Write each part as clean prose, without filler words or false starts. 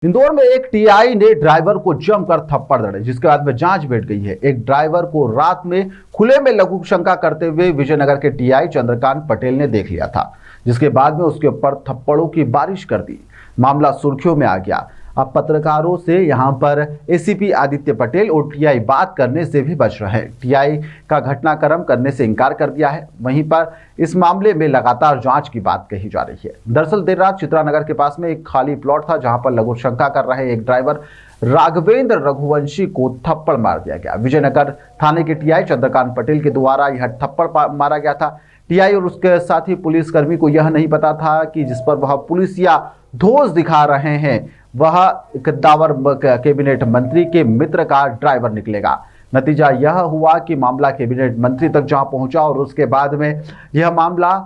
इंदौर में एक टीआई ने ड्राइवर को जमकर थप्पड़ जड़े, जिसके बाद में जांच बैठ गई है। एक ड्राइवर को रात में खुले में लघु शंका करते हुए विजयनगर के टीआई चंद्रकांत पटेल ने देख लिया था, जिसके बाद में उसके ऊपर थप्पड़ों की बारिश कर दी। मामला सुर्खियों में आ गया। अब पत्रकारों से यहां पर एसीपी आदित्य पटेल और टीआई बात करने से भी बच रहे हैं। टीआई का घटनाक्रम करने से इनकार कर दिया है। वहीं पर इस मामले में लगातार जांच की बात कही जा रही है। दरअसल देर रात चित्रानगर के पास में एक खाली प्लॉट था, जहां पर लघु शंका कर रहे एक ड्राइवर राघवेंद्र रघुवंशी को थप्पड़ मार दिया गया। विजयनगर थाने के टीआई चंद्रकांत पटेल के द्वारा यह थप्पड़ मारा गया था। टीआई और उसके साथी पुलिसकर्मी को यह नहीं पता था कि जिस पर वह पुलिस या धोस दिखा रहे हैं वह कद्दावर कैबिनेट मंत्री के मित्र का ड्राइवर निकलेगा। नतीजा यह हुआ कि मामला कैबिनेट मंत्री तक जहां पहुंचा और उसके बाद में यह मामला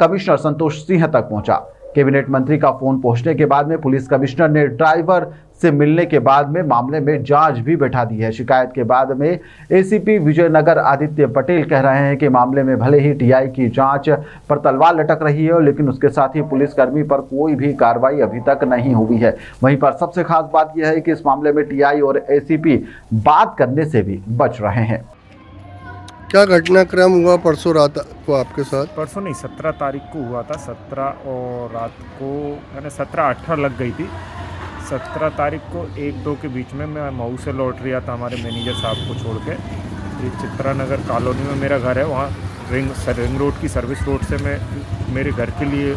कमिश्नर संतोष सिंह तक पहुंचा। कैबिनेट मंत्री का फोन पहुंचने के बाद में पुलिस कमिश्नर ने ड्राइवर से मिलने के बाद में मामले में जांच भी बैठा दी है। शिकायत के बाद में एसीपी विजयनगर आदित्य पटेल कह रहे हैं कि मामले में भले ही टीआई की जांच पर तलवार लटक रही है, लेकिन उसके साथ ही पुलिसकर्मी पर कोई भी कार्रवाई अभी तक नहीं हुई है। वहीं पर सबसे खास बात यह है कि इस मामले में टीआई और एसीपी बात करने से भी बच रहे हैं। क्या घटनाक्रम हुआ परसों रात को आपके साथ? परसों नहीं, 17 तारीख को हुआ था। 17 और रात को यानी 17-18 लग गई थी। 17 तारीख को 1-2 के बीच में मैं मऊ से लौट रहा था हमारे मैनेजर साहब को छोड़ के। ये चित्रानगर कॉलोनी में मेरा घर है, वहाँ रिंग रोड की सर्विस रोड से मैं मेरे घर के लिए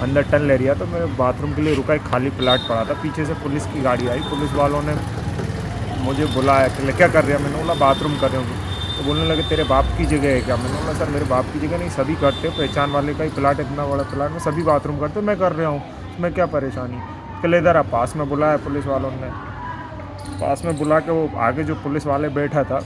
अंदर टर्न ले रहा था। मैं बाथरूम के लिए रुका, एक खाली प्लाट पड़ा था। पीछे से पुलिस की गाड़ी आई। पुलिस वालों ने मुझे बुलाया कि क्या कर रहा है। मैंने बोला बाथरूम कर रहा हूँ। तो बोलने लगे तेरे बाप की जगह है क्या? मैंने बोला सर मेरे बाप की जगह नहीं, सभी करते हो, पहचान वाले का ही प्लाट, इतना बड़ा प्लाट में सभी बाथरूम करते हो, मैं कर रहा हूँ, मैं क्या परेशानी। कल इधर आप पास में बुलाया पुलिस वालों ने। पास में बुला के वो आगे जो पुलिस वाले बैठा था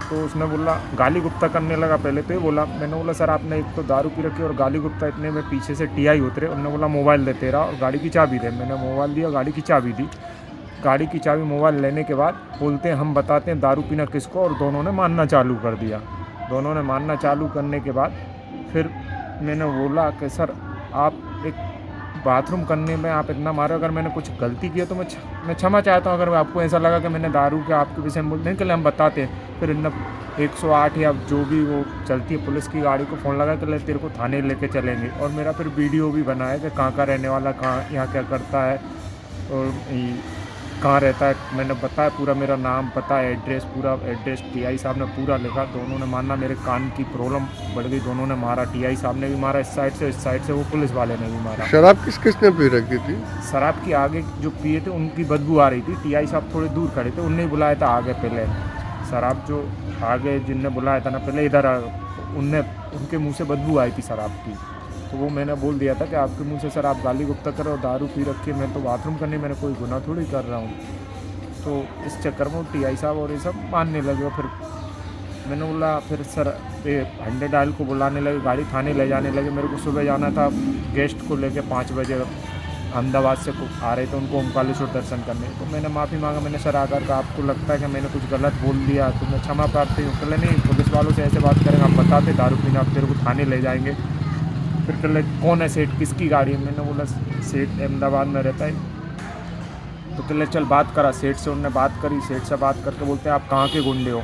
तो उसने बोला, गाली गुप्ता करने लगा। पहले तो ये बोला, मैंने बोला सर आपने एक तो दारू पी रखी और गाली गुप्ता। इतने में पीछे से टीआई उतरे। उन्होंने बोला मोबाइल दे तेरा और गाड़ी की चाबी दे। मैंने मोबाइल दिया, गाड़ी की चाबी दी। गाड़ी की चाबी मोबाइल लेने के बाद बोलते हैं हम बताते हैं दारू पीना किसको, और दोनों ने मानना चालू कर दिया। दोनों ने मानना चालू करने के बाद फिर मैंने बोला कि सर आप एक बाथरूम करने में आप इतना मारो, अगर मैंने कुछ गलती की है तो मैं क्षमा चाहता हूँ। अगर आपको ऐसा लगा कि मैंने दारू के आपके विषय में बोलते हैं कि हम बताते हैं। फिर इन 108 या जो भी वो चलती है पुलिस की गाड़ी को फ़ोन लगा कि तेरे को थाने लेके चलेंगे। और मेरा फिर वीडियो भी बना है कि कहाँ का रहने वाला, कहाँ यहाँ क्या करता है और कहाँ रहता है। मैंने बताया पूरा मेरा नाम, पता, एड्रेस, पूरा एड्रेस टीआई साहब ने पूरा लिखा। दोनों ने माना। मेरे कान की प्रॉब्लम बढ़ गई, दोनों ने मारा। टीआई साहब ने भी मारा इस साइड से वो पुलिस वाले ने भी मारा। शराब किसने पी रखी थी? शराब की आगे जो पिए थे उनकी बदबू आ रही थी। टीआई साहब थोड़े दूर खड़े थे, उनने बुलाया था आगे। पहले शराब जो आगे जिनने बुलाया था ना पहले इधर, उनके मुँह से बदबू आई थी शराब की। तो वो मैंने बोल दिया था कि आपके मुंह से सर आप गाली गुप्ता करो, दारू पी रखी है, मैं तो बाथरूम करने, मैंने कोई गुनाह थोड़ी कर रहा हूँ। तो इस चक्कर में टीआई साहब और ये सब मानने लगे। फिर मैंने बोला, फिर सर ये 100 डायल को बुलाने लगे, गाड़ी थाने ले जाने लगे। मेरे को सुबह जाना था गेस्ट को लेके 5 बजे अहमदाबाद से आ रहे थे उनको ओमकालेश्वर दर्शन करने। तो मैंने माफ़ी मांगा। मैंने सर आकर का आपको लगता है कि मैंने कुछ गलत बोल दिया तो मैं क्षमा प्रार्थी हूँ। कल नहीं, पुलिस वालों से ऐसे बात करेंगे, हम बताते दारू पीना, आप तेरे को थाने ले जाएंगे। फिर कल कौन है सेठ, किसकी गाड़ी है? मैंने बोला सेठ अहमदाबाद में रहता है। तो कल चल बात करा सेठ से। उनने बात करी, सेठ से बात करके बोलते हैं आप कहाँ के गुंडे हो,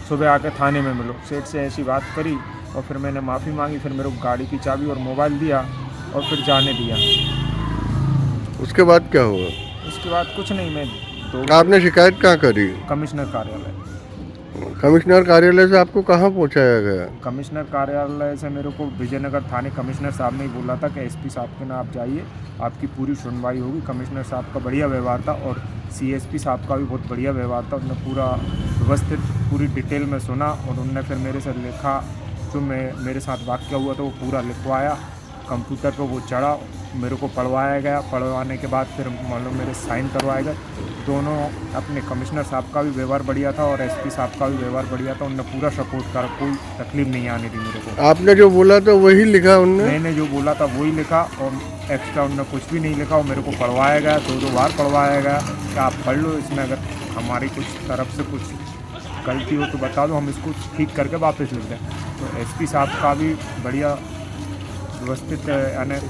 सुबह आके थाने में मिलो। सेठ से ऐसी बात करी और फिर मैंने माफ़ी मांगी। फिर मेरे को गाड़ी की चाबी और मोबाइल दिया और फिर जाने दिया। उसके बाद क्या हुआ? उसके बाद कुछ नहीं। मैं आपने शिकायत कहाँ करी? कमिश्नर कार्यालय। कमिश्नर कार्यालय से आपको कहाँ पहुँचाया गया? कमिश्नर कार्यालय से मेरे को विजयनगर थाने कमिश्नर साहब ने ही बोला था कि एसपी साहब के ना आप जाइए, आपकी पूरी सुनवाई होगी। कमिश्नर साहब का बढ़िया व्यवहार था और सीएसपी साहब का भी बहुत बढ़िया व्यवहार था। उन्होंने पूरा व्यवस्थित पूरी डिटेल में सुना और उनने फिर मेरे से लिखा, जो मेरे साथ वाक़या हुआ था वो पूरा लिखवाया। कंप्यूटर पर वो चढ़ा, मेरे को पढ़वाया गया। पढ़वाने के बाद फिर मालूम मेरे साइन करवाए गए। दोनों अपने कमिश्नर साहब का भी व्यवहार बढ़िया था और एसपी साहब का भी व्यवहार बढ़िया था। उन्होंने पूरा सपोर्ट करा, कोई तकलीफ नहीं आने दी मेरे को। आपने जो बोला था वही लिखा उनने? मैंने जो बोला था वही लिखा और एक्स्ट्रा उन्होंने कुछ भी नहीं लिखा। और मेरे को पढ़वाया गया, 2 बार पढ़वाया गया कि आप पढ़ लो, इसमें अगर हमारी कुछ तरफ से कुछ गलती हो तो बता दो, हम इसको ठीक करके वापस लिख दें। तो एसपी साहब का भी बढ़िया व्यवस्थित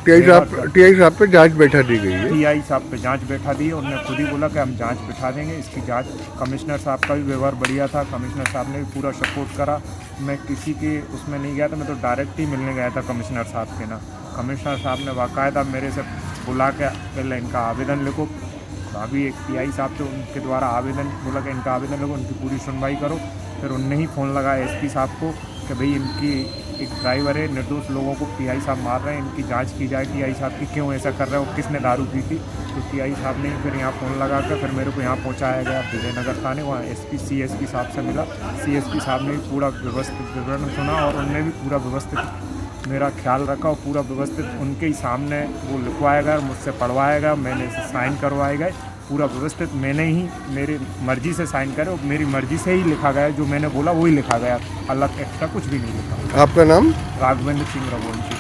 टीआई साहब पे जांच बैठा दी गई है। टीआई साहब पे जांच बैठा दी है। उन्होंने खुद ही बोला कि हम जांच बैठा देंगे इसकी जांच। कमिश्नर साहब का भी व्यवहार बढ़िया था, कमिश्नर साहब ने भी पूरा सपोर्ट करा। मैं किसी के उसमें नहीं गया था, मैं तो डायरेक्ट ही मिलने गया था कमिश्नर साहब के ना। कमिश्नर साहब ने बाकायदा मेरे से बुला के पहले इनका आवेदन लिखो, अभी एक टीआई साहब थे उनके द्वारा आवेदन बोला कि इनका आवेदन लिखो, उनकी पूरी सुनवाई करो। फिर उनने ही फ़ोन लगाया एसपी साहब को कि भाई इनकी एक ड्राइवर है, निर्दोष लोगों को टीआई साहब मार रहे हैं, इनकी जांच की जाए टीआई साहब की, क्यों ऐसा कर रहे हैं और किसने दारू पी थी। तो टीआई साहब ने फिर यहाँ फ़ोन लगा कर फिर मेरे को यहाँ पहुँचाया गया विजयनगर थाने। वहाँ सीएसपी साहब से मिला। सीएसपी साहब ने भी पूरा व्यवस्थित विवरण सुना और उनने भी पूरा व्यवस्थित मेरा ख्याल रखा और पूरा व्यवस्थित उनके ही सामने वो लिखवाया गया, मुझसे पढ़वाया गया, मैंने साइन करवाए गए। पूरा व्यवस्थित मैंने ही मेरी मर्ज़ी से साइन करे और मेरी मर्ज़ी से ही लिखा गया, जो मैंने बोला वही लिखा गया, अलग एक्स्ट्रा कुछ भी नहीं लिखा। आपका नाम? राघवेंद्र सिंह रघुवंशी।